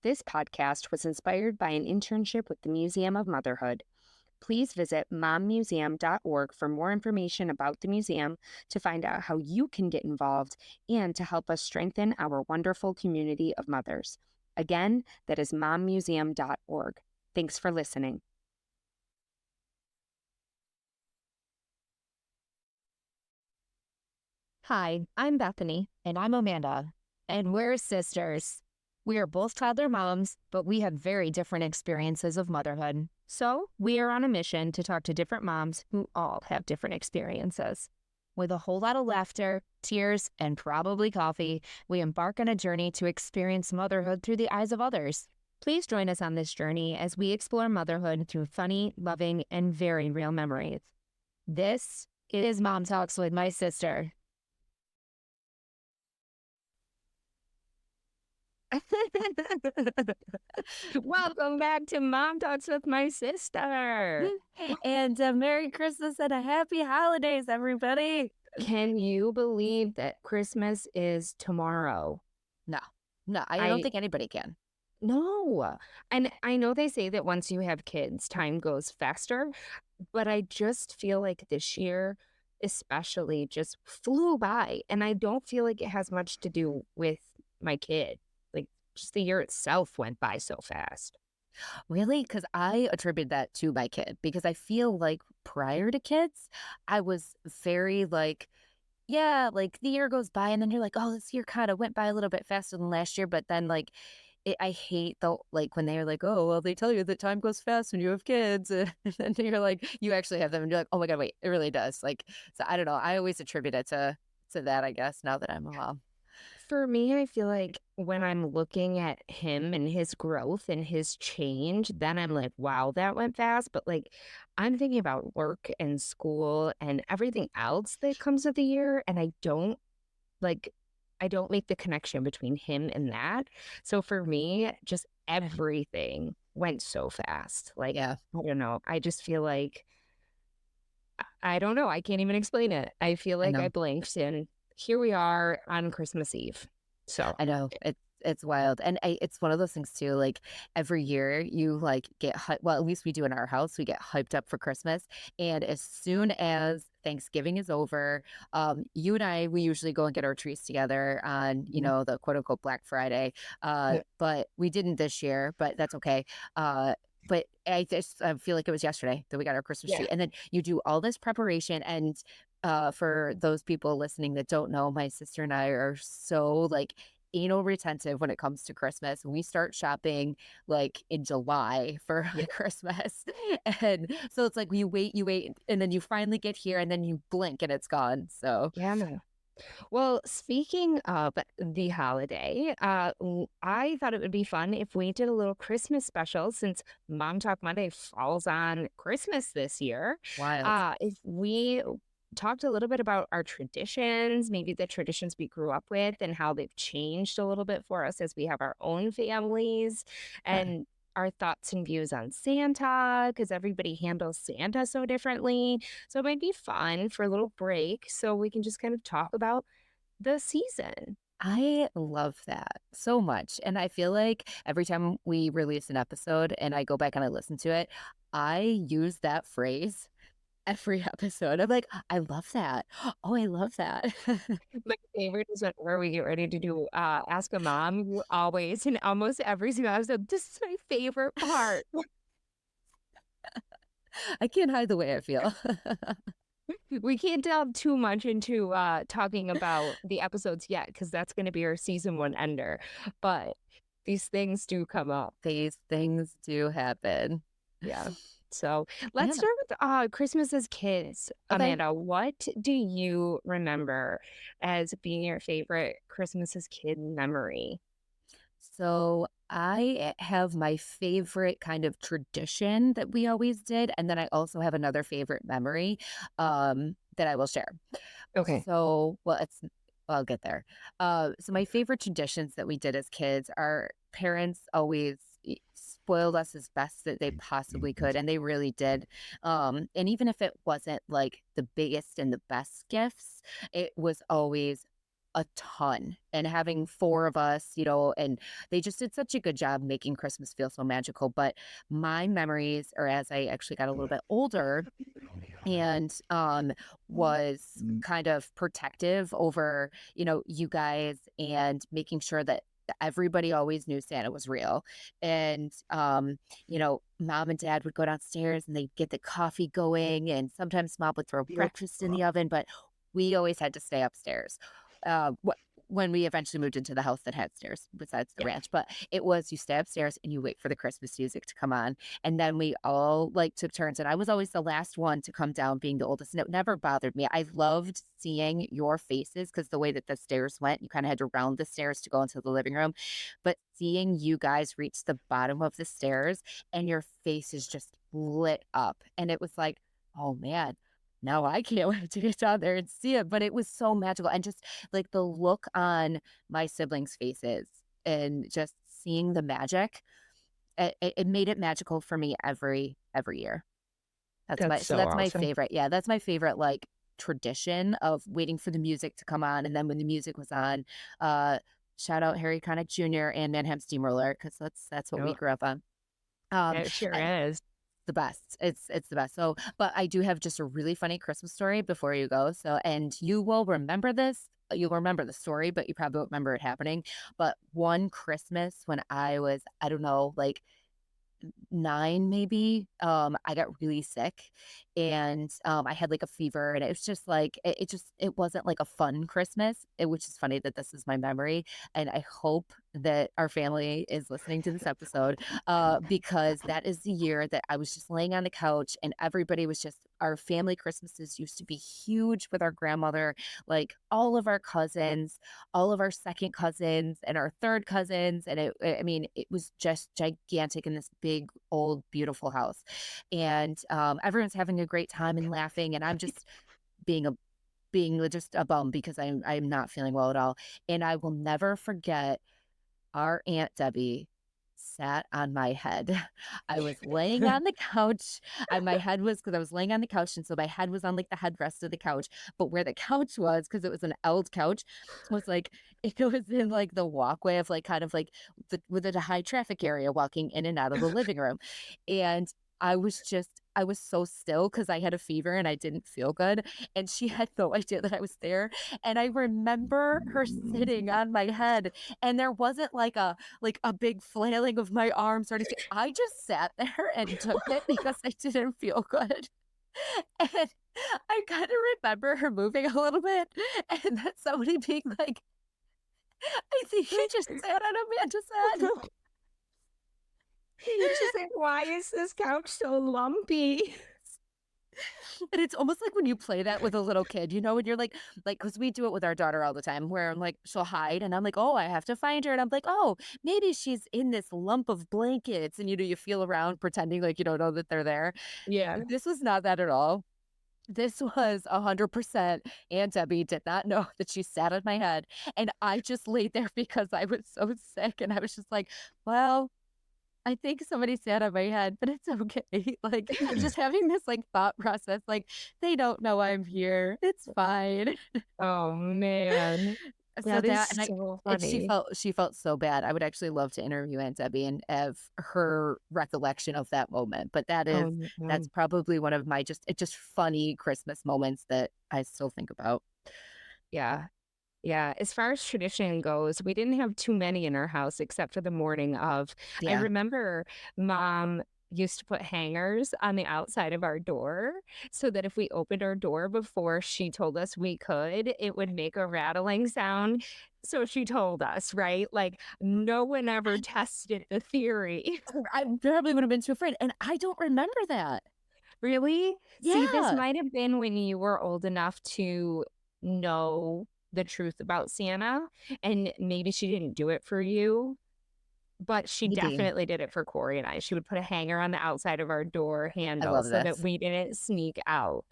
This podcast was inspired by an internship with the Museum of Motherhood. Please visit mommuseum.org for more information about the museum, to find out how you can get involved, and to help us strengthen our wonderful community of mothers. Again, that is mommuseum.org. Thanks for listening. Hi, I'm Bethany. And I'm Amanda. And we're sisters. We are both toddler moms, but we have very different experiences of motherhood. So, we are on a mission to talk to different moms who all have different experiences. With a whole lot of laughter, tears, and probably coffee, we embark on a journey to experience motherhood through the eyes of others. Please join us on this journey as we explore motherhood through funny, loving, and very real memories. This is Mom Talks with my sister. Welcome back to Mom Talks with my sister. And Merry Christmas and a Happy Holidays, everybody. Can you believe that Christmas is tomorrow? No, I don't think anybody can. No. And I know they say that once you have kids, time goes faster, but I just feel like this year especially just flew by. And I don't feel like it has much to do with my kid. Like, just the year itself went by so fast. Really? Because I attribute that to my kid, because I feel like prior to kids, I was very like, yeah, like the year goes by and then you're like, oh, this year kind of went by a little bit faster than last year. But then I hate the, like when they're like, oh, well, they tell you that time goes fast when you have kids. And then you're like, you actually have them and you're like, oh my God, wait, it really does. Like, so I don't know. I always attribute it to that, I guess, now that I'm a mom. For me, I feel like when I'm looking at him and his growth and his change, then I'm like, wow, that went fast. But like, I'm thinking about work and school and everything else that comes with the year. And I don't make the connection between him and that. So for me, just everything went so fast. Like, Yeah. I don't know. I just feel like, I don't know. I can't even explain it. I feel I like I know. blinked and here we are on Christmas Eve. So I know it's wild, and it's one of those things too. Like every year, you like get well, at least we do in our house. We get hyped up for Christmas, and as soon as Thanksgiving is over, you and I, we usually go and get our trees together on the quote unquote Black Friday. yeah. But we didn't this year, but that's okay. But I feel like it was yesterday that we got our Christmas tree, and then you do all this preparation and. For those people listening that don't know, my sister and I are so like anal retentive when it comes to Christmas. We start shopping like in July for Christmas. And so it's like you wait, and then you finally get here and then you blink and it's gone. So Yeah. Well, speaking of the holiday, I thought it would be fun if we did a little Christmas special since Mom Talk Monday falls on Christmas this year. wild. If we talked a little bit about our traditions, maybe the traditions we grew up with and how they've changed a little bit for us as we have our own families, and our thoughts and views on Santa, because everybody handles Santa so differently. So it might be fun for a little break so we can just kind of talk about the season. I love that so much. And I feel like every time we release an episode and I go back and I listen to it, I use that phrase every episode. I'm like, I love that. Oh, I love that. My favorite is whenever we get ready to do Ask a Mom, you always, in almost every single episode, this is my favorite part. I can't hide the way I feel. We can't delve too much into talking about the episodes yet, because that's going to be our season 1 ender. But these things do come up. These things do happen. Yeah. So let's start with Christmas as kids. Okay. Amanda, what do you remember as being your favorite Christmas as kid memory? So I have my favorite kind of tradition that we always did, and then I also have another favorite memory that I will share. Okay. So, I'll get there. So my favorite traditions that we did as kids, our parents always spoiled us as best that they possibly could, and they really did. And even if it wasn't like the biggest and the best gifts, it was always a ton. And having 4 of us, and they just did such a good job making Christmas feel so magical. But my memories are as I actually got a little bit older and was kind of protective over, you guys and making sure that everybody always knew Santa was real. And mom and dad would go downstairs and they'd get the coffee going, and sometimes mom would throw breakfast in the oven, but we always had to stay upstairs. When we eventually moved into the house that had stairs besides the Yeah. ranch, but it was you stay upstairs and you wait for the Christmas music to come on, and then we all like took turns, and I was always the last one to come down being the oldest, and it never bothered me. I loved seeing your faces because the way that the stairs went, you kind of had to round the stairs to go into the living room. But seeing you guys reach the bottom of the stairs and your faces just lit up, and it was like, oh man, now I can't wait to get down there and see it. But it was so magical, and just like the look on my siblings' faces and just seeing the magic, it made it magical for me every year. That's so That's my awesome. favorite. Yeah, that's my favorite, like, tradition of waiting for the music to come on, and then when the music was on, uh, shout out Harry Connick Jr. and Manhattan Steamroller, because that's what we Yep. grew up on. Um, It sure and is. the best. It's the best. So, but I do have just a really funny Christmas story before you go. So, and you will remember this. You'll remember the story, but you probably won't remember it happening. But one Christmas when I was, I don't know, like 9 maybe, I got really sick, and, I had, like, a fever, and it was just, like, it wasn't, like, a fun Christmas, which is funny that this is my memory, and I hope that our family is listening to this episode, because that is the year that I was just laying on the couch, and everybody was just our family Christmases used to be huge with our grandmother, like, all of our cousins, all of our second cousins and our third cousins, and I mean, it was just gigantic in this big, old, beautiful house, and, everyone's having a great time and laughing, and I'm just being a just a bum because I'm not feeling well at all, and I will never forget our Aunt Debbie sat on my head. I was laying on the couch, and my head was because I was laying on the couch, and so my head was on, like, the headrest of the couch, but where the couch was, because it was an Eld couch, was, like it was in, like, the walkway of, like, kind of, like, with a high traffic area walking in and out of the living room, and I was so still because I had a fever and I didn't feel good, and she had no idea that I was there, and I remember her sitting on my head, and there wasn't like a big flailing of my arms or anything. I just sat there and took it because I didn't feel good. And I kind of remember her moving a little bit and then somebody being like, I think she just sat on Amanda's head. She's like, "Why is this couch so lumpy?" And it's almost like when you play that with a little kid, when you're because we do it with our daughter all the time where I'm like, she'll hide and I'm like, oh, I have to find her. And I'm like, oh, maybe she's in this lump of blankets. And you feel around pretending like you don't know that they're there. Yeah. This was not that at all. This was 100% Aunt Debbie did not know that she sat on my head. And I just laid there because I was so sick. And I was just like, well, I think somebody sat on my head, but it's okay. Like, just having this, like, thought process, like, "They don't know I'm here. It's fine." Oh, man. So That is that so and funny. she felt so bad. I would actually love to interview Aunt Debbie and have her recollection of that moment, but Oh, that's no. probably one of my just funny Christmas moments that I still think about. Yeah. Yeah, as far as tradition goes, we didn't have too many in our house except for the morning of. I Yeah, remember mom used to put hangers on the outside of our door so that if we opened our door before she told us we could, it would make a rattling sound. So she told us, right? Like, no one ever tested the theory. I probably would have been too afraid, and I don't remember that. Really? See, this Yeah, might have been when you were old enough to know the truth about Santa, and maybe she didn't do it for you, but she maybe. definitely did it for Corey and I. She would put a hanger on the outside of our door I handle love so that this. we didn't sneak out.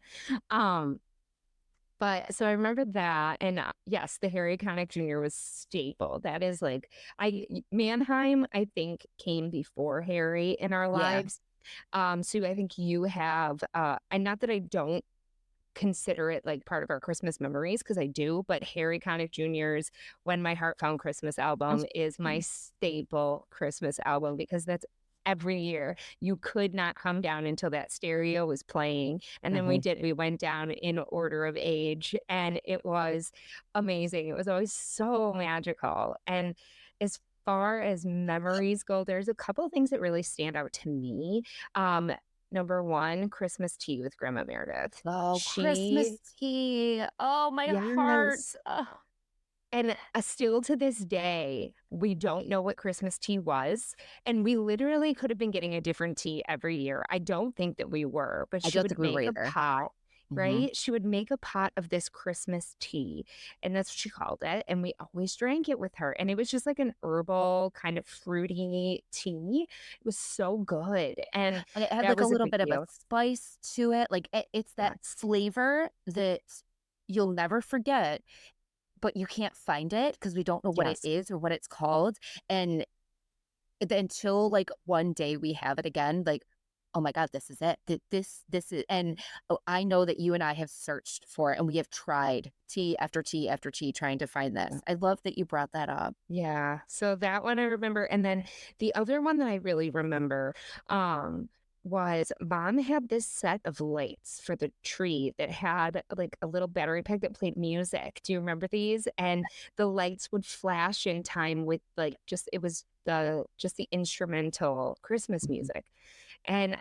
Um, but so I remember that, and, yes, the Harry Connick Jr. was staple. That is like Mannheim, I think, came before Harry in our Yeah, lives. So I think you have, and not that I don't consider it like part of our Christmas memories because I do, but Harry Connick Jr.'s When My Heart Found Christmas album is my staple Christmas album because that's every year. You could not come down until that stereo was playing. And then Mhm. we went down in order of age and it was amazing. It was always so magical. And as far as memories go, there's a couple of things that really stand out to me. Um, Number one, Christmas tea with Grandma Meredith. Oh, She Christmas tea. Oh, my heart. Yes. And, still to this day, we don't know what Christmas tea was, and we literally could have been getting a different tea every year. I don't think that we were, but I she don't would think we were make a either. pot, Mhm. right? She would make a pot of this Christmas tea, and that's what she called it, and we always drank it with her, and it was just like an herbal, kind of fruity tea. It was so good, and And it had that like a was a little big bit of a deal. spice to it. Like it's that Yes. flavor that you'll never forget, but you can't find it because we don't know what it Yes. is or what it's called. And until like one day we have it again, like, oh my God, this is it. This is, and oh, I know that you and I have searched for it and we have tried tea after tea after tea trying to find this. I love that you brought that up. Yeah, so that one I remember, and then the other one that I really remember, was mom had this set of lights for the tree that had, like, a little battery pack that played music. Do you remember these? And the lights would flash in time with, like, just the instrumental Christmas Mhm. music. And,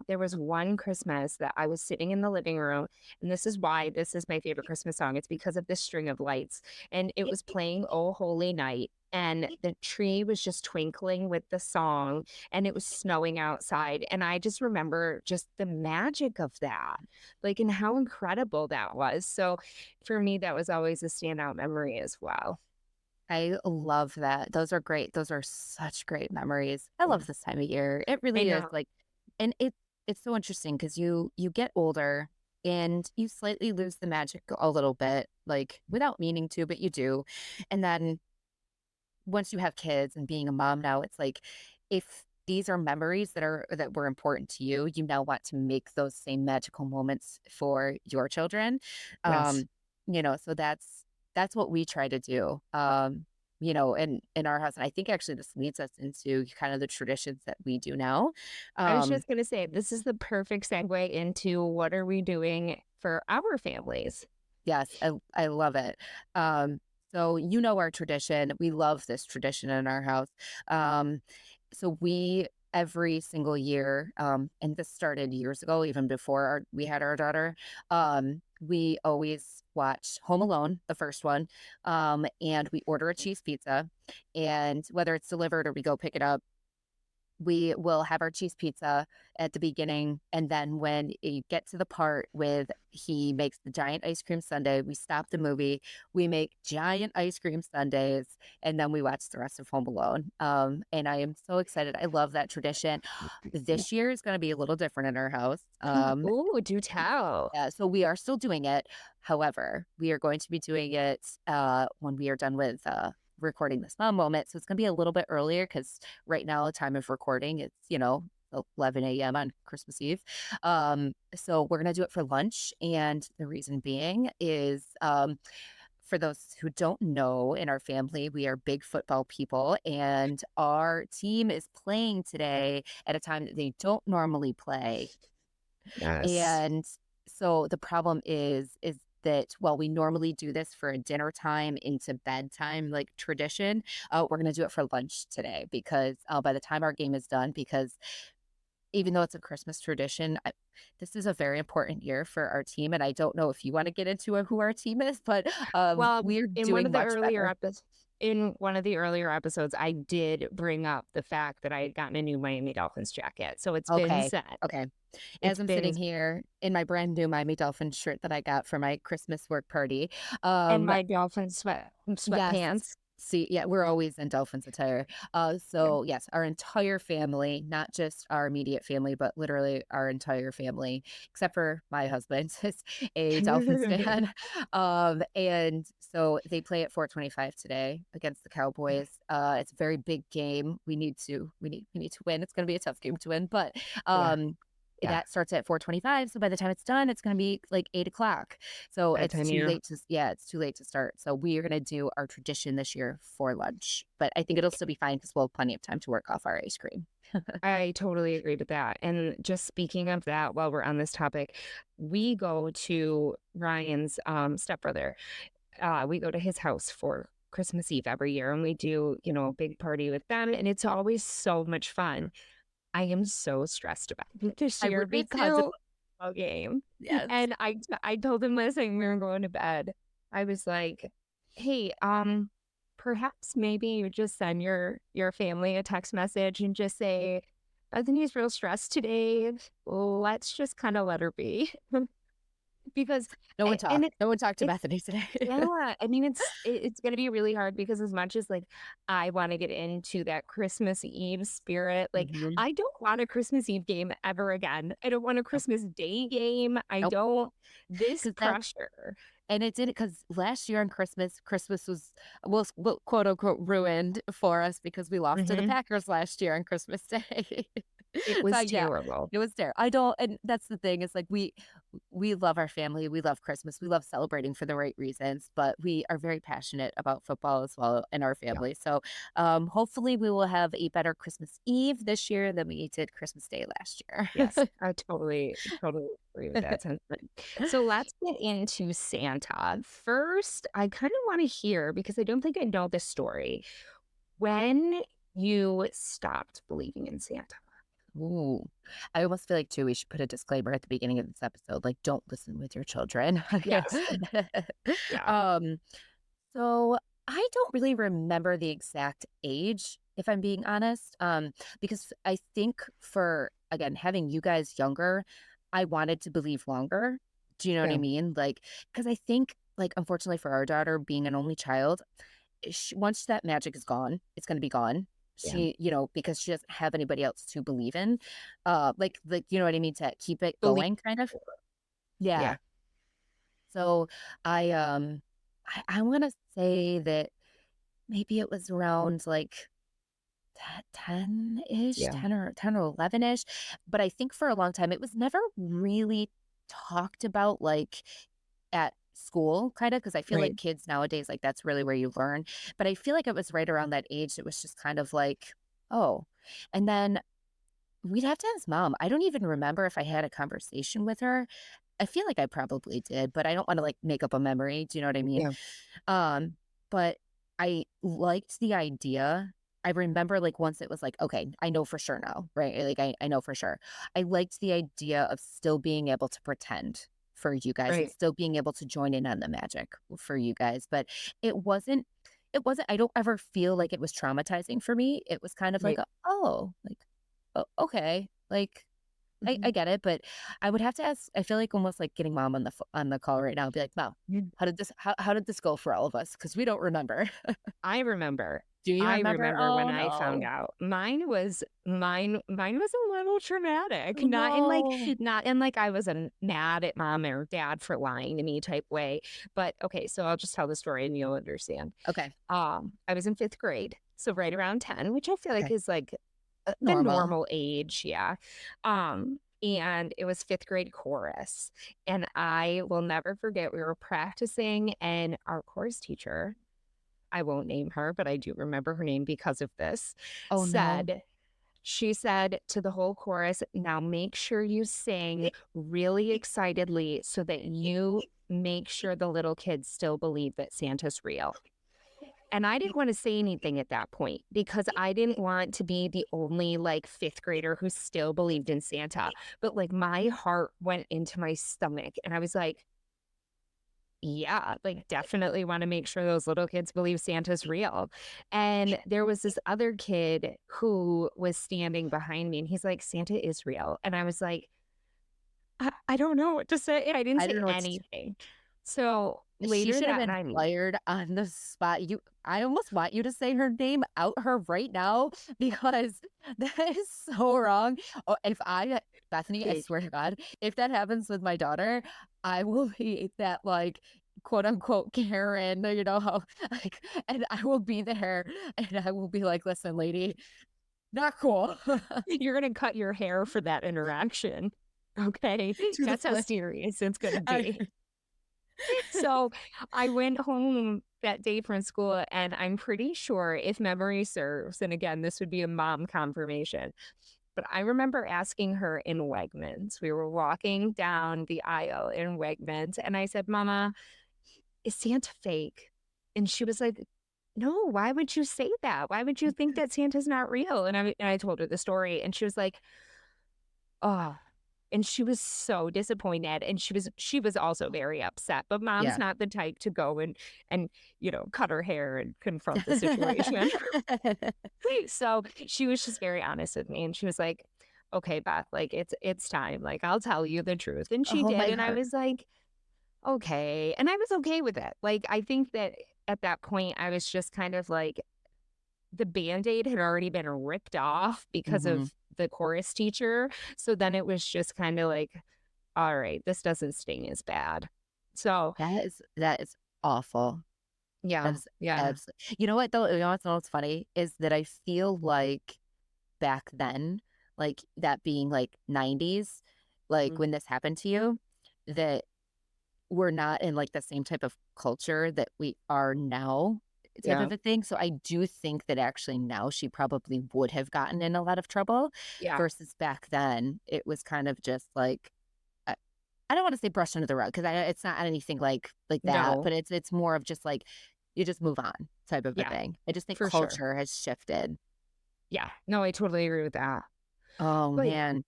there was one Christmas that I was sitting in the living room, and this is why this is my favorite Christmas song. It's because of this string of lights, and it was playing "Oh Holy Night," and the tree was just twinkling with the song, and it was snowing outside, and I just remember just the magic of that, like, and how incredible that was. So, for me, that was always a standout memory as well. I love that. Those are great. Those are such great memories. I Yeah. love this time of year. It I really is know. like, and it's so interesting because you get older and you slightly lose the magic a little bit, like without meaning to, but you do. And then once you have kids and being a mom now, it's like if these are memories that were important to you, you now want to make those same magical moments for your children. Yes. Um, so that's what we try to do. In our house. And I think actually this leads us into kind of the traditions that we do now. I was Um, just gonna say, this is the perfect segue into what are we doing for our families? Yes, I love it. So you know our tradition. We love this tradition in our house. Um, so we every single year, and this started years ago, even before we had our daughter. We always watch Home Alone, the first one, and we order a cheese pizza, and whether it's delivered or we go pick it up, we will have our cheese pizza at the beginning, and then when you get to the part with he makes the giant ice cream sundae, we stop the movie, we make giant ice cream sundaes, and then we watch the rest of Home Alone. And I am so excited. I love that tradition. This year is going to be a little different in our house. Ooh, do tell. Yeah, so we are still doing it. However, we are going to be doing it when we are done with recording this mom moment. So it's going to be a little bit earlier because right now, the time of recording, it's, 11 a.m. on Christmas Eve. So we're going to do it for lunch. And the reason being is for those who don't know, in our family, we are big football people, and our team is playing today at a time that they don't normally play. Yes. And so the problem is that while we normally do this for a dinner time into bedtime, like tradition, we're going to do it for lunch today because by the time our game is done, because even though it's a Christmas tradition, this is a very important year for our team. And I don't know if you want to get into who our team is, but Well, we're in one doing of the much earlier better. episodes, in one of the earlier episodes, I did bring up the fact that I had gotten a new Miami Dolphins jacket. So it's been Okay. said. Okay. As It's I'm been sitting here in my brand new Miami Dolphins shirt that I got for my Christmas work party, and um, my dolphin yes. sweatpants. See, yeah, we're always in Dolphins attire. Yeah. So yes, our entire family, not just our immediate family, but literally our entire family, except for my husband, is a Dolphins fan. And so they play at 4:25 today against the Cowboys. It's a very big game. We need to win. It's going to be a tough game to win, but Yeah. um, Yeah. that starts at 4:25. So by the time it's done, it's going to be like 8 o'clock. So it's Bedtime, too yeah. late to, yeah, it's too late to start. So we are going to do our tradition this year for lunch, but I think it'll still be fine because we'll have plenty of time to work off our ice cream. I totally agree with that. And just speaking of that, while we're on this topic, we go to Ryan's stepbrother. We go to his house for Christmas Eve every year and we do, a big party with them. And it's always so much fun. I am so stressed about it this I year would be because of too. the football game. Yes. And I told him last night when we were going to bed, I was like, hey, perhaps maybe you just send your family a text message and just say, Bethany's real stressed today. Let's just kind of let her be. Because and No one talked to it's Bethany today. yeah, I mean, it's gonna be really hard because as much as, like, I wanna get into that Christmas Eve spirit, like, Mhm. I don't want a Christmas Eve game ever again. I don't want a Nope. Christmas Day game. I Nope. don't this Because that pressure. And it did it because last year on Christmas was quote unquote ruined for us because we lost to the Mhm. Packers last year on Christmas Day. It So was yeah, terrible. it was there. I don't, and that's the thing. Is like we love our family, we love Christmas, we love celebrating for the right reasons, but we are very passionate about football as well in our Yeah. family. So hopefully we will have a better Christmas Eve this year than we did Christmas Day last Yes, year. I totally agree with that sentiment. So let's get into Santa. First, I kind of want to hear because I don't think I know this story. When you stopped believing in Santa. Ooh. I almost feel like too we should put a disclaimer at the beginning of this episode, like, don't listen with your children. Yes. Yeah. Um, so I don't really remember the exact age, if I'm being honest. Because I think for again, having you guys younger, I wanted to believe longer. Do you know what I Yeah. mean? Like, because I think, like, unfortunately for our daughter being an only child, once that magic is gone, it's going to be gone. Yeah. Because she doesn't have anybody else to believe in, like you know what I mean, to keep it Believe going, kind of. Yeah. yeah. So I I want to say that maybe it was around like 10-ish, Yeah. 10 or 11-ish, but I think for a long time it was never really talked about, like, at school, kinda, because I feel like Right. kids nowadays, like, that's really where you learn, but I feel like it was right around that age, it was just kind of like, "Oh," and then we'd have to ask mom. I don't even remember if I had a conversation with her. I feel like I probably did, but I don't wanna, like, make up a memory, do you know what I mean? Yeah. Um, but I liked the idea. I remember, like, once it was like, "Okay, I know for sure now," right? Like, I know for sure. I liked the idea of still being able to pretend for you guys and Right. still being able to join in on the magic for you guys, but it wasn't I don't ever feel like it was traumatizing for me. It was kind of like, Right. "Oh, like, okay." Like, I Mhm. get it, but I would have to ask. I feel like almost like getting mom on the call right now and be like, "Mom, Mm. how did this go for all of us? Because we don't remember." I remember. Do you I remember? remember when Oh, I found no. out. Mine was a little traumatic. Oh, no. Not in like I was mad at mom or dad for lying to me type way. But okay, so I'll just tell the story and you'll understand. Okay, I was in 5th grade, so right around 10, which I feel like okay. is like the Normal. normal age, yeah. And it was 5th grade chorus, and I will never forget, we were practicing, and our chorus teacher, I won't name her, but I do remember her name because of this, Oh, no. said she said to the whole chorus, "Now make sure you sing really excitedly so that you make sure the little kids still believe that Santa's real." And I didn't wanna say anything at that point because I didn't want to be the only, like, 5th grader who still believed in Santa, but, like, my heart went into my stomach, and I was like, "Yeah, like, definitely wanna make sure those little kids believe Santa's real." And there was this other kid who was standing behind me, and he's like, "Santa is real." And I was like, I don't know what to say." I didn't I don't say know what to anything. So, She later should have that been night fired on the spot. I almost want you to say her name out her right now because that is so wrong. Oh, Bethany, I okay, swear to God, if that happens with my daughter, I will be that, like, quote unquote Karen, how, like, and I will be there and I will be like, listen, lady, not cool. you're gonna cut your hair for that interaction. Okay. through the That's how flip. serious it's gonna I- be. So I went home that day from school, and I'm pretty sure, if memory serves, and again, this would be a mom confirmation, but I remember asking her in Wegmans. We were walking down the aisle in Wegmans, and I said, Mama, is Santa fake? And she was like, no, why would you say that? Why would you think that Santa's not real? And I told her the story, and she was like, oh, and she was so disappointed, and she was also very upset, but mom's yeah. not the type to go and, cut her hair and confront the situation. So she was just very honest with me, and she was like, "Okay, Beth, like it's time. Like I'll tell you the truth." And she Oh did, my and I heart. was like, "Okay." And I was okay with it. Like I think that at that point I was just kind of like the Band-Aid had already been ripped off because Hmm. of the chorus teacher. So then it was just kind of like, all right, this doesn't sting as bad. So That is awful. That yeah, is yeah, absolutely. You know what though? You know what's funny is that I feel like back then, like that being like 90s, like mm, when this happened to you, that we're not in like the same type of culture that we are now, type yeah, of a thing. So I do think that actually now she probably would have gotten in a lot of trouble yeah. versus back then it was kind of just like I don't want to say brushed under the rug because it's not anything like that, No, but it's more of just like you just move on type of a yeah, thing. I just think for sure. culture has shifted. Yeah, no, I totally agree with that. Oh But man,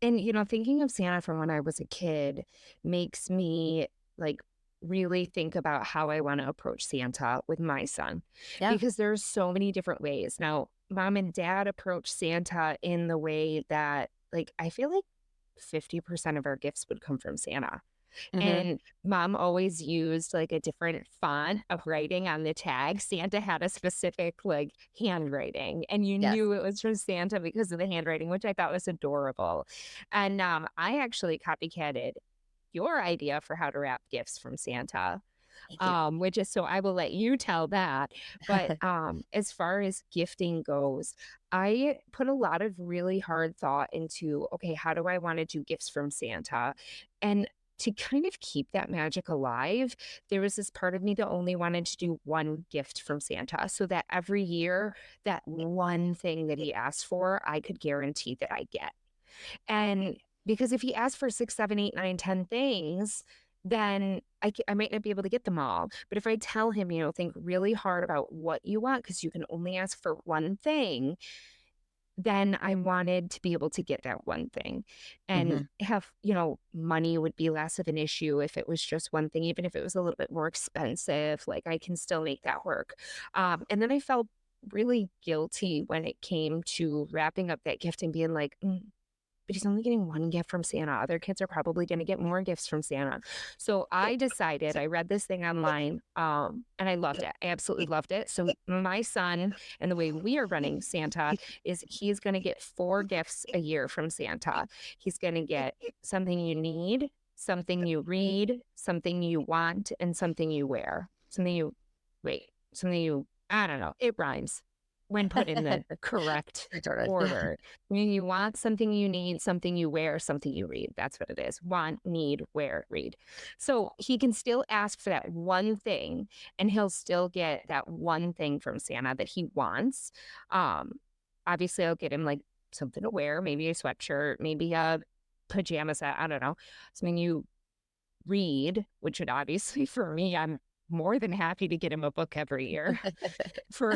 and thinking of Santa from when I was a kid makes me like really think about how I want to approach Santa with my son yeah. because there's so many different ways. Now, mom and dad approach Santa in the way that like I feel like 50% of our gifts would come from Santa. Hmm. And mom always used like a different font of writing on the tag. Santa had a specific like handwriting, and you Yes. knew it was from Santa because of the handwriting, which I thought was adorable. And I actually copycatted your idea for how to wrap gifts from Santa. Thank you. Which is so I will let you tell that. But as far as gifting goes, I put a lot of really hard thought into okay, how do I want to do gifts from Santa? And to kind of keep that magic alive, there was this part of me that only wanted to do one gift from Santa so that every year, that one thing that he asked for, I could guarantee that I get. And because if he asks for 6, 7, 8, 9, 10 things, then I might not be able to get them all. But if I tell him, think really hard about what you want because you can only ask for one thing, then I wanted to be able to get that one thing and Hmm. have, money would be less of an issue if it was just one thing, even if it was a little bit more expensive, like I can still make that work. And then I felt really guilty when it came to wrapping up that gift and being like, but he's only getting one gift from Santa. Other kids are probably going to get more gifts from Santa. So I decided, I read this thing online, and I loved it. I absolutely loved it. So my son and the way we are running Santa is he's going to get 4 gifts a year from Santa. He's going to get something you need, something you read, something you want, and something you wear. Something you, I don't know, it rhymes when put in the correct Retarded. order. When you want something you need, something you wear, something you read. That's what it is. Want, need, wear, read. So he can still ask for that one thing and he'll still get that one thing from Santa that he wants. Um, Obviously I'll get him like something to wear, maybe a sweatshirt, maybe a pajama set. I don't know. Something you read, which would obviously for me, I'm more than happy to get him a book every year for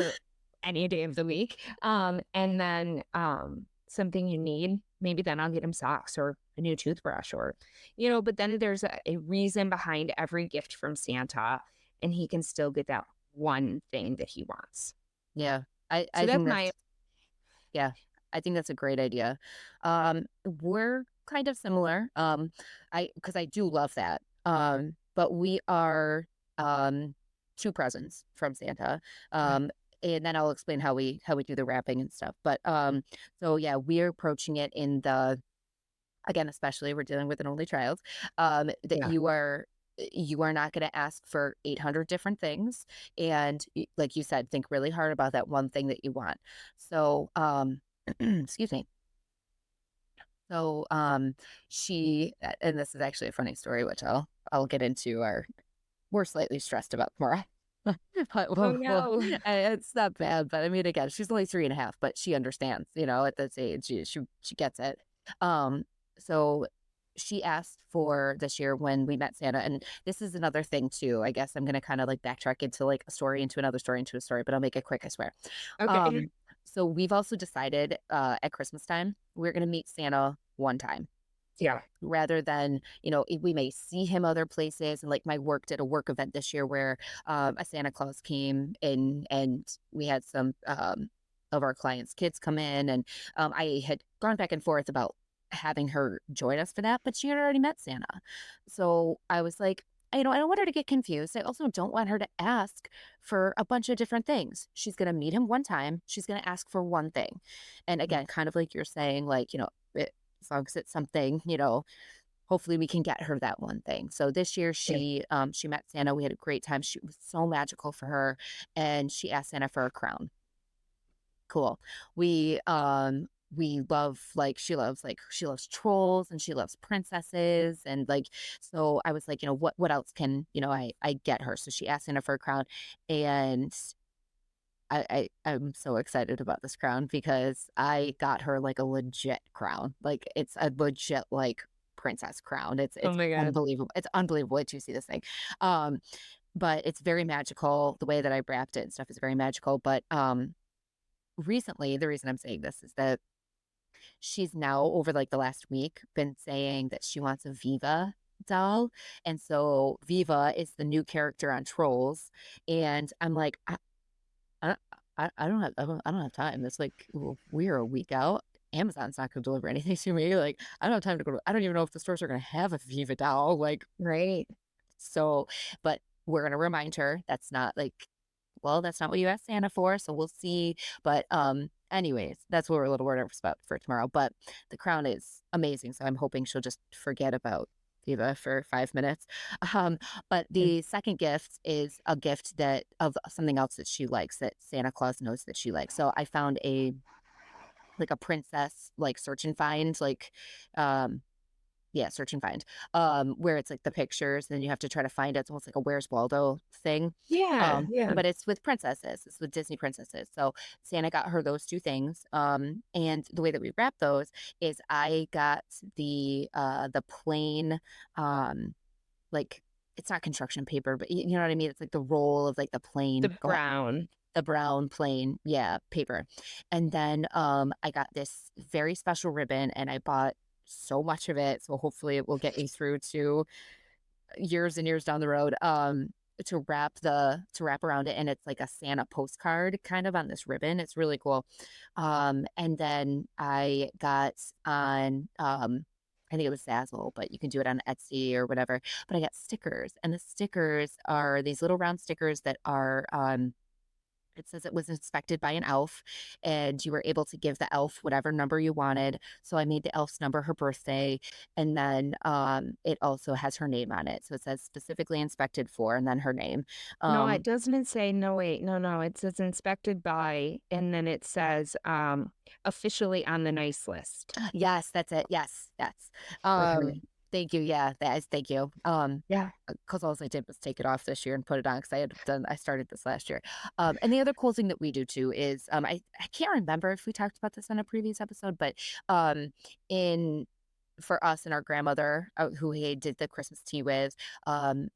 any day of the week. And then something you need, maybe then I'll get him socks or a new toothbrush or, but then there's a reason behind every gift from Santa and he can still get that one thing that he wants. Yeah. I, So I that's think my, that's Yeah, I think that's a great idea. We're kind of similar. Because I do love that. But we are um 2 presents from Santa. yeah, And then I'll explain how we do the wrapping and stuff. But so yeah, we're approaching it in the again, especially we're dealing with an only child. That yeah, you are not going to ask for 800 different things, and like you said, think really hard about that one thing that you want. So excuse me. So, and this is actually a funny story, which I'll get into. We're slightly stressed about tomorrow. But Oh, well, no. it's not bad. But I mean, again, she's only 3.5, but she understands. At this age, she gets it. Um, so she asked for this year when we met Santa, and this is another thing too. I guess I'm gonna kind of like backtrack into like a story, into another story, into a story, but I'll make it quick, I swear. Okay. Um, so we've also decided at Christmas time we're gonna meet Santa one time Yeah. rather than we may see him other places. And like my work did a work event this year where a Santa Claus came in, and we had some of our clients kids come in, and I had gone back and forth about having her join us for that, but she had already met Santa. So I was like, I don't want her to get confused. I also don't want her to ask for a bunch of different things. She's going to meet him one time, she's going to ask for one thing. And again, kind of like you're saying, like, as long as it's something, hopefully we can get her that one thing. So this year Yeah. she met Santa. We had a great time. She was so magical for her, and she asked Santa for a crown. Cool. We love, like, she loves trolls, and she loves princesses, and like, so I was like, what else can, I get her. So she asked Santa for a crown, and I'm so excited about this crown because I got her like a legit crown. Like, it's a legit like princess crown. It's Oh it's my god. unbelievable. It's unbelievable. Wait till you see this thing. Um, but it's very magical. The way that I wrapped it and stuff is very magical. But recently, the reason I'm saying this is that she's now, over like the last week, been saying that she wants a Viva doll. And so Viva is the new character on Trolls. And I'm like, I I don't have time. It's like, we're a week out. Amazon's not gonna deliver anything to me. Like, I don't have time to go to, I don't even know if the stores are gonna have a Viva doll. Like, Right. so, but we're gonna remind her that's not like, well, that's not what you asked Santa for, so we'll see. But anyways, that's what we're a little worried about for tomorrow. But the crown is amazing, so I'm hoping she'll just forget about Viva for 5 minutes. Um, but Mm. the second gift is a gift that of something else that she likes, that Santa Claus knows that she likes. So I found a princess like search and find, like um yeah, search and find, where it's like the pictures, and then you have to try to find it. It's almost like a Where's Waldo thing. Yeah, yeah. But it's with princesses. It's with Disney princesses. So Santa got her those two things. And the way that we wrap those is I got the plain, um, like, it's not construction paper, but you know what I mean? It's like the roll of like the The plain, go brown. the brown plain, yeah, paper. And then I got this very special ribbon, and I bought so much of it, so hopefully it will get me through to years and years down the road, to wrap around it, and it's like a Santa postcard kind of on this ribbon. It's really cool. And then I got on I think it was Zazzle, but you can do it on Etsy or whatever. But I got stickers, and the stickers are these little round stickers that are it says it was inspected by an elf, and you were able to give the elf whatever number you wanted. So I made the elf's number her birthday, and then it also has her name on it. So it says specifically inspected for, and then her name. No, it Um, doesn't say, no, wait, no, no, it says inspected by, and then it says, officially on the nice list. yes, that's it. Yes, yes. Um, Okay. thank you. Yeah, that is, thank you. Yeah. Because all I did was take it off this year and put it on, because I started this last year. And the other cool thing that we do too is I can't remember if we talked about this on a previous episode, but in for us and our grandmother, who we did the Christmas tea with,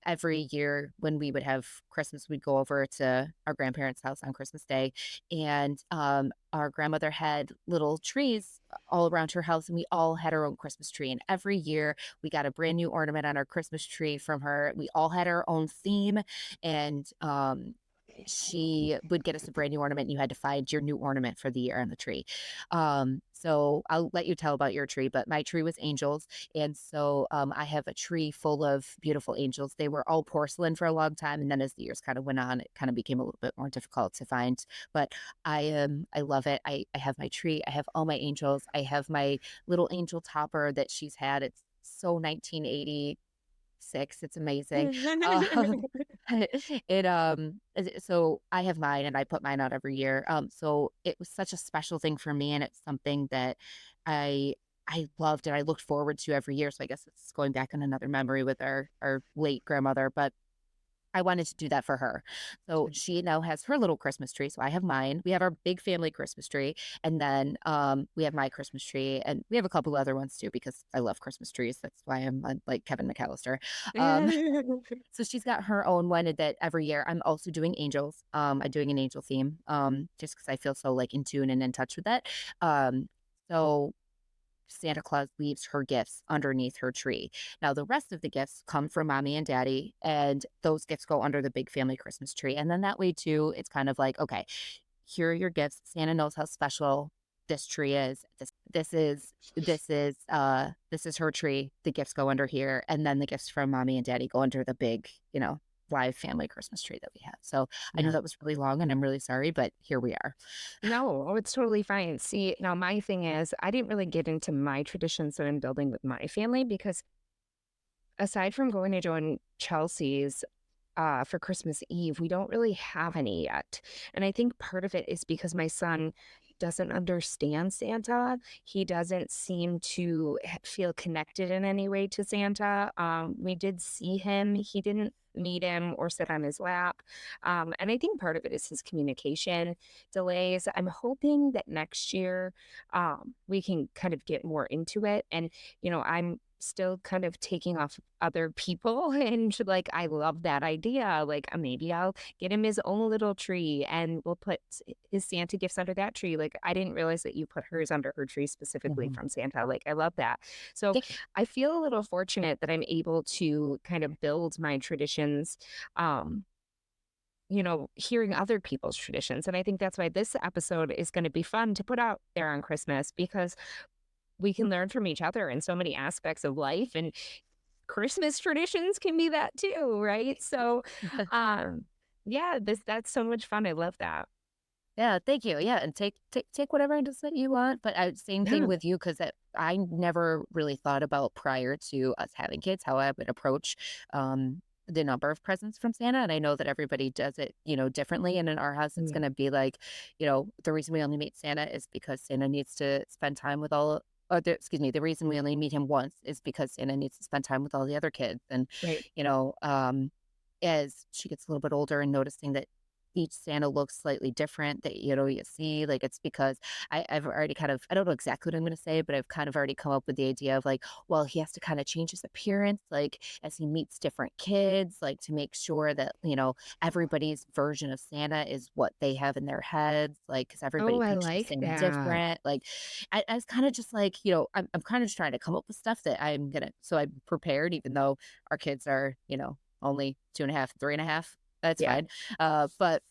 every year when we would have Christmas, we'd go over to our grandparents' house on Christmas Day, and our grandmother had little trees all around her house, and we all had our own Christmas tree. And every year we got a brand new ornament on our Christmas tree from her. We all had our own theme, and she would get us a brand new ornament, and you had to find your new ornament for the year on the tree. So I'll let you tell about your tree, but my tree was angels. And so I have a tree full of beautiful angels. They were all porcelain for a long time. And then as the years kind of went on, it kind of became a little bit more difficult to find. But I love it. I have my tree. I have all my angels. I have my little angel topper that she's had. It's so 1986. It's amazing. Uh, so I have mine, and I put mine out every year. So it was such a special thing for me, and it's something that I I loved and I looked forward to every year. So I guess it's going back in another memory with our late grandmother, but I wanted to do that for her. So she now has her little Christmas tree. So I have mine. We have our big family Christmas tree. And then we have my Christmas tree. And we have a couple other ones too, because I love Christmas trees. That's why I'm like Kevin McAllister. Um, so she's got her own one that every year I'm also doing angels. I'm doing an angel theme just because I feel so like in tune and in touch with that. So Santa Claus leaves her gifts underneath her tree. Now, the rest of the gifts come from mommy and daddy, and those gifts go under the big family Christmas tree. And then that way, too, it's kind of like, okay, here are your gifts. Santa knows how special this tree is. This is her tree. The gifts go under here, and then the gifts from mommy and daddy go under the big, live family Christmas tree that we have. So I know Yeah. that was really long, and I'm really sorry, but here we are. No, oh, it's totally fine. See, now my thing is, I didn't really get into my traditions that I'm building with my family because aside from going to join Chelsea's for Christmas Eve, we don't really have any yet. And I think part of it is because my son doesn't understand Santa. He doesn't seem to feel connected in any way to Santa. We did see him. He didn't meet him or sit on his lap. And I think part of it is his communication delays. I'm hoping that next year we can kind of get more into it. And, I'm still kind of taking off other people and like I love that idea. Like maybe I'll get him his own little tree and we'll put his Santa gifts under that tree. Like I didn't realize that you put hers under her tree specifically Mhm. from Santa. Like I love that. So I feel a little fortunate that I'm able to kind of build my traditions hearing other people's traditions. And I think that's why this episode is going to be fun to put out there on Christmas because we can learn from each other in so many aspects of life and Christmas traditions can be that too, right? So, um, yeah, that's so much fun. I love that. Yeah, thank you. Yeah, and take whatever interest that you want. But same thing Yeah. with you because I never really thought about prior to us having kids how I would approach the number of presents from Santa. And I know that everybody does it, differently. And in our house, it's Yeah. going to be like, the reason we only meet Santa is because Santa needs to spend time with all. Excuse me. The reason we only meet him once is because Santa needs to spend time with all the other kids. And Right. you know, as she gets a little bit older and noticing that each Santa looks slightly different that, you see, like, it's because I've already kind of I don't know exactly what I'm gonna say, but I've kind of already come up with the idea of like, well, he has to kind of change his appearance, like, as he meets different kids, like, to make sure that, everybody's version of Santa is what they have in their heads, like, because Oh, everybody I pictures like Santa that. different. Like, I was kind of just like, I'm kind of just trying to come up with stuff that so I'm prepared, even though our kids are, only 2.5, 3.5. That's Yeah. fine. But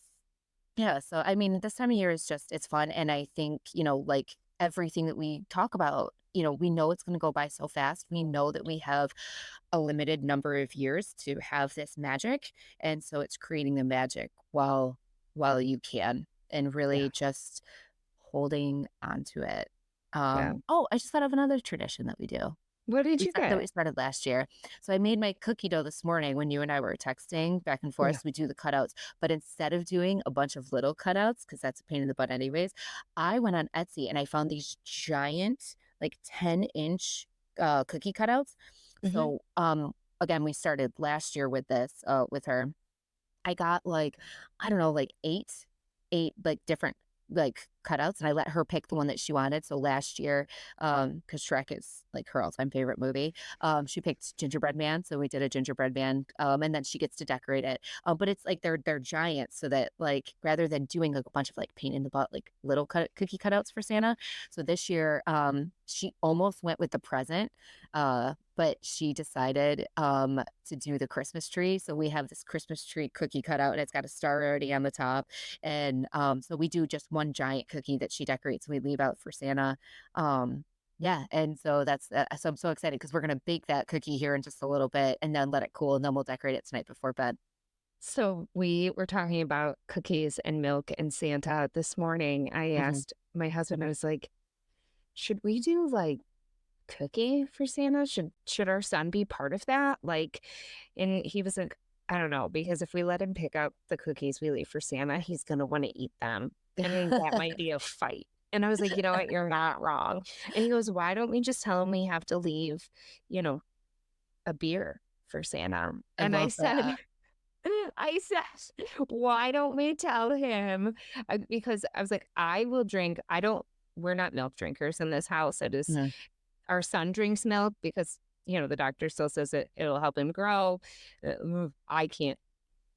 yeah, so I mean, this time of year is just it's fun, and I think like everything that we talk about, we know it's going to go by so fast. We know that we have a limited number of years to have this magic, and so it's creating the magic while you can, and Yeah. really just holding onto it. Yeah. Oh, I just thought of another tradition that we do. What did We you start that get? we started last year. So I made my cookie dough this morning when you and I were texting back and Yeah. forth. We do the cutouts, but instead of doing a bunch of little cutouts, because that's a pain in the butt anyways, I went on Etsy and I found these giant, like 10-inch cookie cutouts. Hmm. So again, we started last year with this with her. I got like, I don't know, like eight like different like cutouts and I let her pick the one that she wanted. So last year, because Shrek is like her all-time favorite movie, she picked Gingerbread Man. So we did a gingerbread man, and then she gets to decorate it. But it's like they're giant, so that like rather than doing like a bunch of like pain in the butt, like little cookie cutouts for Santa. So this year, she almost went with the present. But she decided to do the Christmas tree. So we have this Christmas tree cookie cut out and it's got a star already on the top. And so we do just one giant cookie that she decorates. We leave out for Santa. Yeah, and so so I'm so excited because we're gonna bake that cookie here in just a little bit and then let it cool and then we'll decorate it tonight before bed. So we were talking about cookies and milk and Santa this morning. I Hmm. asked my husband, I was like, should we do like cookie for Santa? Should our son be part of that? Like, and he was like, I don't know, because if we let him pick out the cookies we leave for Santa, he's gonna want to eat them. And then that might be a fight. And I was like, you know what? You're not wrong. And he goes, why don't we just tell him we have to leave, you know, a beer for Santa? I And I love said, that. I said, why don't we tell him? Because I was like, I will drink. We're not milk drinkers in this house. It is Mhm. our son drinks milk because, the doctor still says it'll help him grow. I can't,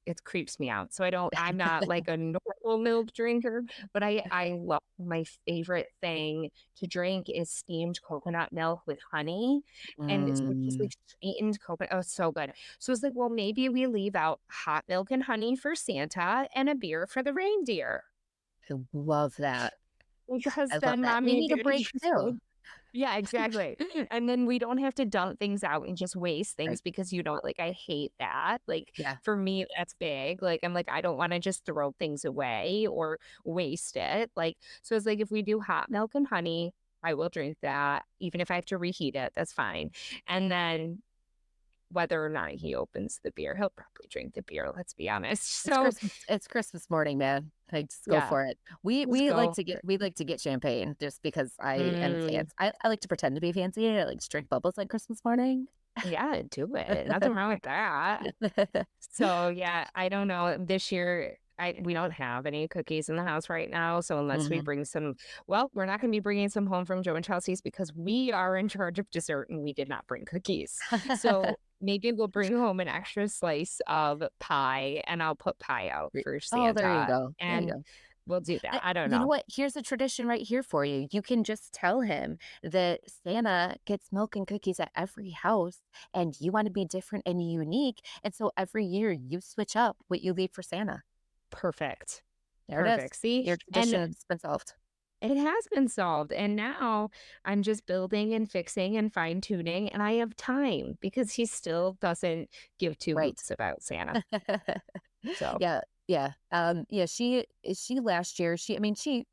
it creeps me out. So I'm not like a normal milk drinker, but I love my favorite thing to drink is steamed coconut milk with honey. And it's just Mm, like sweetened coconut. Oh, it's so good. So it's like, well, maybe we leave out hot milk and honey for Santa and a beer for the reindeer. I love that. Because I love then that. We mommy and need a daddy break just too. go. Yeah, exactly. And then we don't have to dump things out and just waste Right. things because like, I hate that. Like, Yeah. for me, that's big. Like, I'm like, I don't want to just throw things away or waste it. Like, so it's like if we do hot milk and honey, I will drink that. Even if I have to reheat it, that's fine. And then whether or not he opens the beer, he'll probably drink the beer, let's be honest. So, It's Christmas morning, man. Like, just go yeah, for it. We let's we like go. to get champagne just because I am Mm, fancy. I like to pretend to be fancy. I like to drink bubbles like Christmas morning. yeah, do it. Nothing wrong with that. So, yeah, I don't know. This year, we don't have any cookies in the house right now. So unless we Mhm. bring some, well, we're not going to be bringing some home from Joe and Chelsea's because we are in charge of dessert and we did not bring cookies. So maybe we'll bring home an extra slice of pie and I'll put pie out for Oh, there you Santa go. There you and go. we'll do that. I don't You know know. what? Here's a tradition right here for you. You can just tell him that Santa gets milk and cookies at every house, and you want to be different and unique. And so every year you switch up what you leave for Santa. Perfect. There it is. Perfect. See? Your And tradition has been solved. it has been solved, and now I'm just building and fixing and fine tuning, and I have time because he still doesn't give two Right. hoots about Santa. So, Yeah. Yeah. Yeah. She last year, I mean, she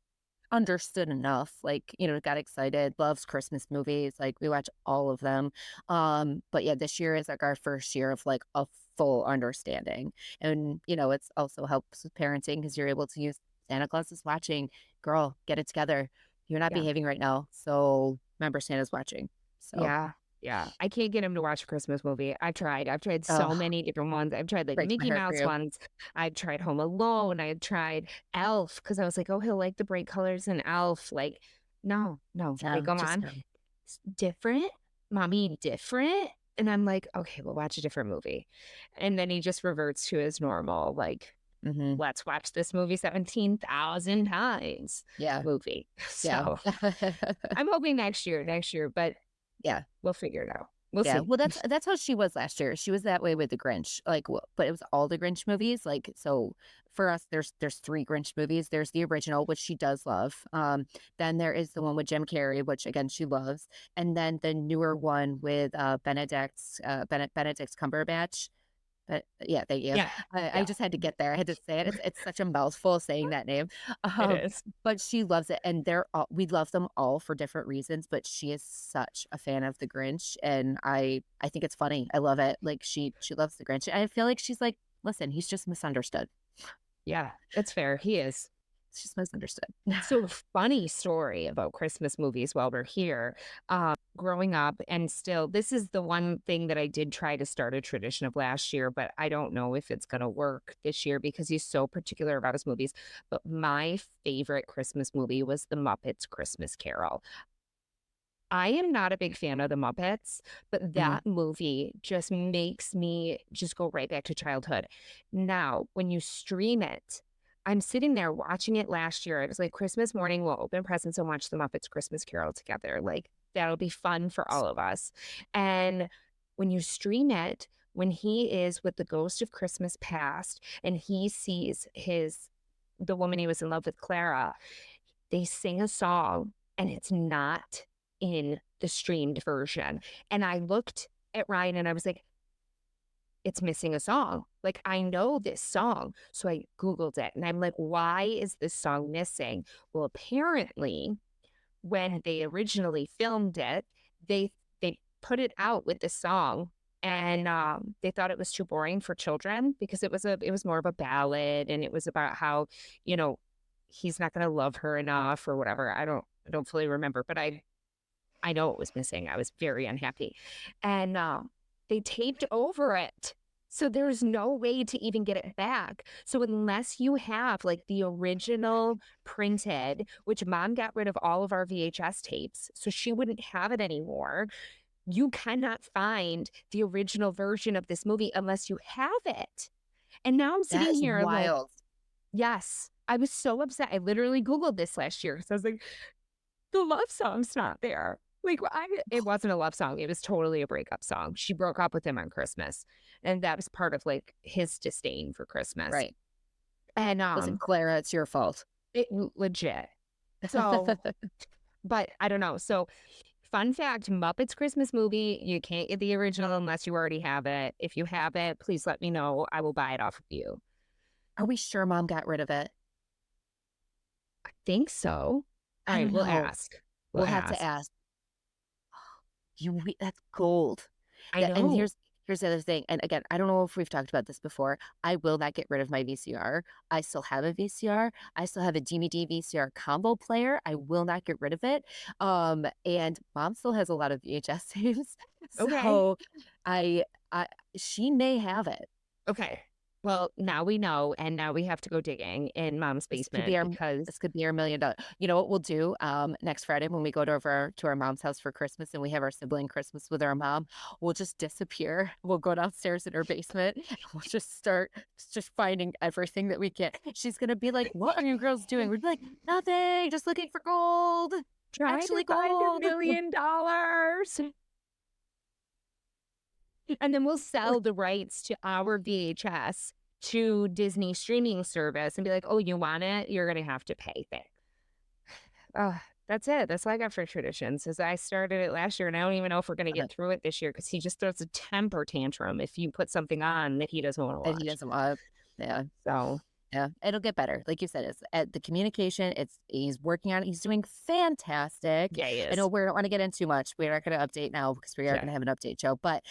understood enough, like, got excited, loves Christmas movies, like, we watch all of them, but yeah, this year is, like, our first year of, like, a full understanding, and, it's also helps with parenting because 'cause you're able to use Santa Claus is watching, "Girl, get it together. You're not yeah. behaving right now, so remember Santa's watching." So, Yeah. Yeah. I can't get him to watch a Christmas movie. I've tried. I've tried so oh, many different ones. I've tried like breaks my Mickey heart for Mouse you. ones. I've tried Home Alone. I had tried Elf because I was like, oh, he'll like the bright colors in Elf. Like, no, no. They No, go just on. no. Different, mommy, different. And I'm like, okay, we'll watch a different movie. And then he just reverts to his normal, like, Mhm. let's watch this movie 17,000 times Yeah, movie. yeah. So I'm hoping next year, but Yeah. we'll figure it out. We'll Yeah, see. well, that's how she was last year. She was that way with the Grinch, like, but it was all the Grinch movies. Like, so for us, there's three Grinch movies. There's the original, which she does love. Then there is the one with Jim Carrey, which again she loves, and then the newer one with Benedict Cumberbatch. But yeah, thank you. Yeah. I Yeah, just had to get there. I had to say it. It's such a mouthful saying that name. it Um, is. but she loves it, and we love them all for different reasons. But she is such a fan of the Grinch, and I think it's funny. I love it. Like she loves the Grinch. I feel like she's like, listen, he's just misunderstood. Yeah, it's fair. He is. It's just misunderstood. So a funny story about Christmas movies while we're here. Growing up and still, this is the one thing that I did try to start a tradition of last year, but I don't know if it's going to work this year because he's so particular about his movies. But my favorite Christmas movie was The Muppets Christmas Carol. I am not a big fan of the Muppets, but Mhm. that movie just makes me just go right back to childhood. Now, when you stream it, I'm sitting there watching it last year. It was like Christmas morning, we'll open presents and watch the Muppets Christmas Carol together. Like that'll be fun for all of us. And when you stream it, when he is with the ghost of Christmas past and he sees the woman he was in love with, Clara, they sing a song and it's not in the streamed version. And I looked at Ryan and I was like, it's missing a song. Like, I know this song. So I Googled it and I'm like, why is this song missing? Well, apparently, when they originally filmed it, they put it out with the song and they thought it was too boring for children because it was more of a ballad and it was about how, you know, he's not gonna love her enough or whatever. I don't fully remember, but I know it was missing. I was very unhappy. And they taped over it. So there's no way to even get it back. So unless you have like the original printed, which mom got rid of all of our VHS tapes, so she wouldn't have it anymore, you cannot find the original version of this movie unless you have it. And now I'm That sitting is here like, wild. yes, I was so upset. I literally Googled this last year. So I was like, the love song's not there. Like, it wasn't a love song. It was totally a breakup song. She broke up with him on Christmas. And that was part of like his disdain for Christmas. Right. And Listen, Clara, it's your fault. legit. So, but I don't know. So, fun fact, Muppets Christmas movie, you can't get the original unless you already have it. If you have it, please let me know. I will buy it off of you. Are we sure mom got rid of it? I think so. All I right, don't we'll know. ask. We'll We'll have to ask. ask. That's gold. I And know. here's the other thing. And again, I don't know if we've talked about this before. I will not get rid of my VCR. I still have a VCR. I still have a DVD VCR combo player. I will not get rid of it. And mom still has a lot of VHS tapes. Okay. So I I she may have it. Okay. Well, now we know, and now we have to go digging in mom's This could be basement because this could be our $1,000,000. You know what we'll do? Next Friday when we go to our mom's house for Christmas and we have our sibling Christmas with our mom, we'll just disappear. We'll go downstairs in her basement and we'll just start just finding everything that we get. She's gonna be like, "What are you girls doing?" We'd be like, "Nothing, just looking for gold. trying to Actually, find gold." $1,000,000. And then we'll sell the rights to our VHS to Disney streaming service and be like, oh, you want it? You're going to have to pay things. That's it. That's all I got for traditions. Is I started it last year, and I don't even know if we're going to Love get it. through it this year because he just throws a temper tantrum if you put something on that he doesn't want to And he watch. doesn't want. Yeah. So Yeah, it'll get better. Like you said, it's at the communication. He's working on it. He's doing fantastic. yeah, he I know is. we don't want to get into too much. We're not going to update now because we are Yeah, going to have an update show. But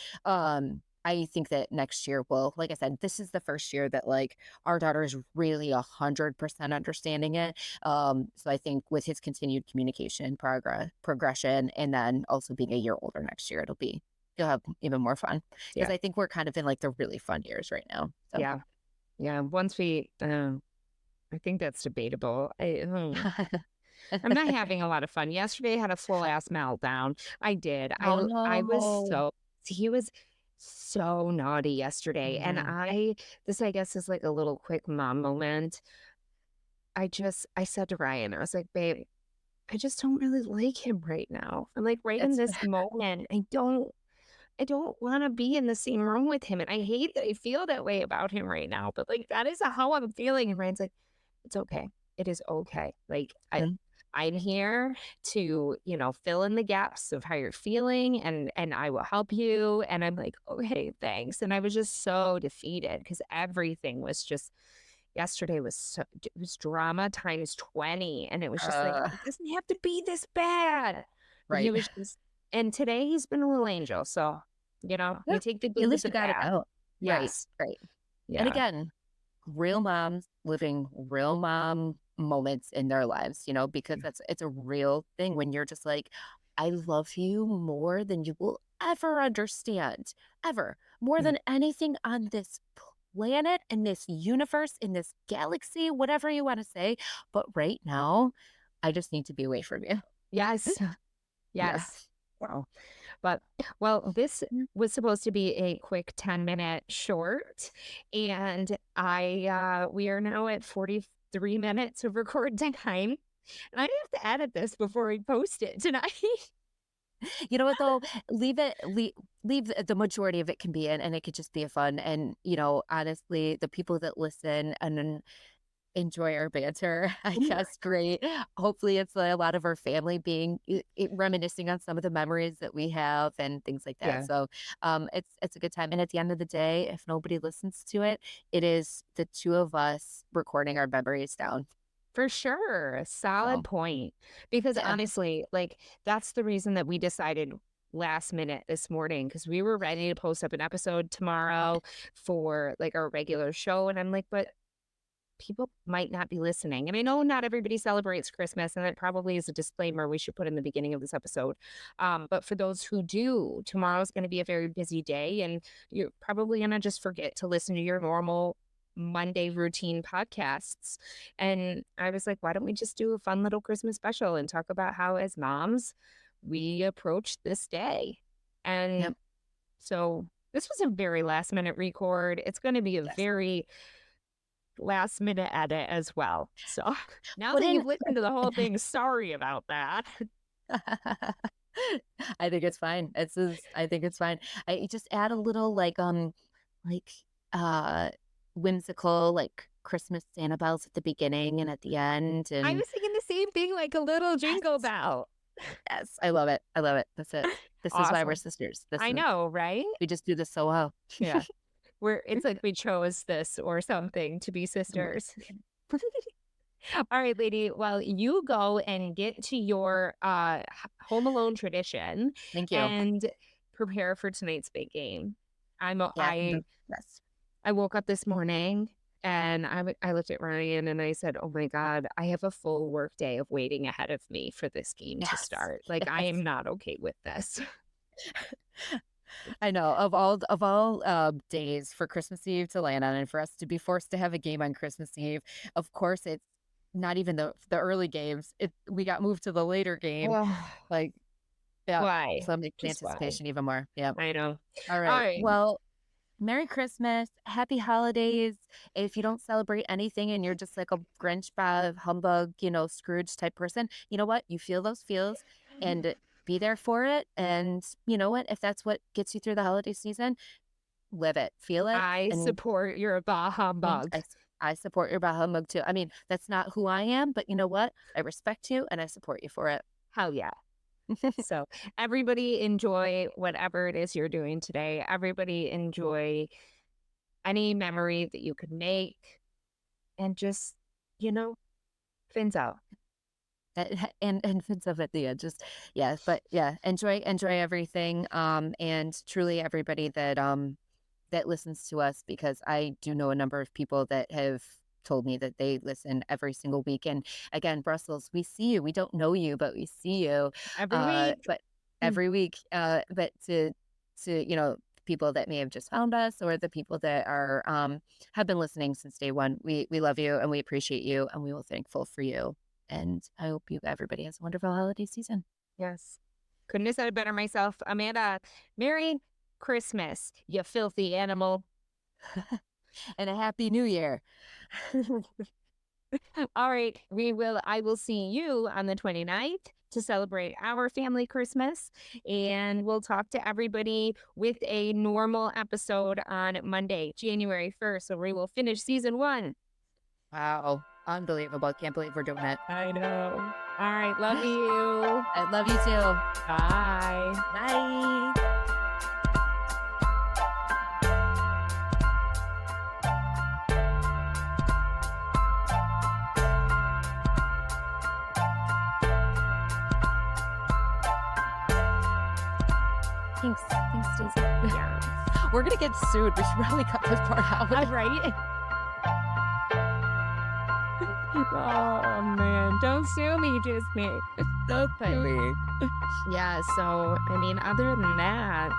I think that next year will, like I said, this is the first year that like our daughter is really 100% understanding it. So I think with his continued communication progression, and then also being a year older next year, you'll have even more fun because yeah, I think we're kind of in like the really fun years right now. So. yeah, yeah. Once we, I think that's debatable. I'm not having a lot of fun. Yesterday, I had a full ass meltdown. I did. Oh I was no. so he was so naughty yesterday, and Mm. this I guess is like a little quick mom moment. I said to Ryan, I was like, babe, I just don't really like him right now. I'm like right in It's this moment, I don't want to be in the same room with him, and I hate that I feel that way about him right now. But like that is how I'm feeling, and Ryan's like, it's okay. It is okay. Like Mhm. I'm here to, fill in the gaps of how you're feeling and I will help you. And I'm like, okay, thanks. And I was just so defeated because everything was just yesterday was it was drama times 20. And it was just like, uh, it doesn't have to be this bad. But he right. was just and today he's been a little angel. So, Yeah. we take the At good with least you the got it bad. out. Right. Yes. Right. And Yeah. again, real moms living real mom moments in their lives, because it's a real thing when you're just like, I love you more than you will ever understand, ever, more Yeah. than anything on this planet, in this universe, in this galaxy, whatever you want to say. But right now, I just need to be away from you. Yes. Yeah. Yes. Wow. But well, this was supposed to be a quick 10-minute short, and we are now at 43 minutes of record time, and I have to edit this before we post it tonight. You know what though? Leave the majority of it can be in, and it could just be a fun. And honestly, the people that listen and then enjoy our banter, I guess, great. Hopefully, it's a lot of our family being reminiscing on some of the memories that we have and things like that. Yeah, So, it's a good time. And at the end of the day, if nobody listens to it, it is the two of us recording our memories down. for sure. Solid So, point. Because yeah. honestly, like that's the reason that we decided last minute this morning because we were ready to post up an episode tomorrow for like our regular show, and I'm like, but people might not be listening. And I know not everybody celebrates Christmas, and that probably is a disclaimer we should put in the beginning of this episode. But for those who do, tomorrow's going to be a very busy day, and you're probably going to just forget to listen to your normal Monday routine podcasts. And I was like, why don't we just do a fun little Christmas special and talk about how, as moms, we approach this day? And Yep. so this was a very last minute record. It's going to be a Yes. very last minute edit as well. So now Put that in you've listened to the whole thing, sorry about that. I think it's fine. I think it's fine. I just add a little like uh whimsical like Christmas Santa bells at the beginning and at the end I and was thinking the same thing, like a little jingle yes, bell. yes, I love it. I love it. That's it. This is why we're Awesome. sisters. This I is know, right? we just do this so well. Yeah. It's like we chose this or something to be Right. sisters. All right, lady. Well, you go and get to your Home Alone tradition Thank you. and prepare for tonight's big game. I'm a- Yeah. Yes. I woke up this morning and I looked at Ryan and I said, "Oh my God, I have a full work day of waiting ahead of me for this game to Yes. start. Like, I Yes. am not okay with this." I know of all days for Christmas Eve to land on and for us to be forced to have a game on Christmas Eve, of course it's not even the early games. We got moved to the later game. Ugh, Like, yeah. why? So it makes the Just why? anticipation even more. Yeah. I know. All All right. right. Well, Merry Christmas, Happy Holidays. If you don't celebrate anything and you're just like a Grinch, humbug, Scrooge type person, you know what? You feel those feels and be there for it. And you know what? If that's what gets you through the holiday season, live it, feel it. I And support your bah humbug. I support your bah humbug too. I mean, that's not who I am, but you know what? I respect you and I support you for it. Hell yeah. So everybody enjoy whatever it is you're doing today. Everybody enjoy any memory that you could make and just, fins out. And fits up at the end, just yeah, but yeah, enjoy everything. And truly everybody that listens to us, because I do know a number of people that have told me that they listen every single week. And again, Brussels, we see you. We don't know you, but we see you. Every week. But Mm. every week. But to people that may have just found us or the people that are have been listening since day one, we love you and we appreciate you and we will thankful for you. And I hope everybody has a wonderful holiday season. Yes. Couldn't have said it better myself. Amanda, Merry Christmas, you filthy animal. And a happy new year. All right. I will see you on the 29th to celebrate our family Christmas. And we'll talk to everybody with a normal episode on Monday, January 1st. So we will finish season 1. Wow. Unbelievable. Can't believe we're doing it. I know. All right. Love you. I love you too. Bye. Bye. Thanks. Thanks, Stacey. Yeah. We're going to get sued. We should probably cut this part out. Right? Oh, man. Don't sue me, Disney. Don't sue me. Yeah. So, I mean, other than that,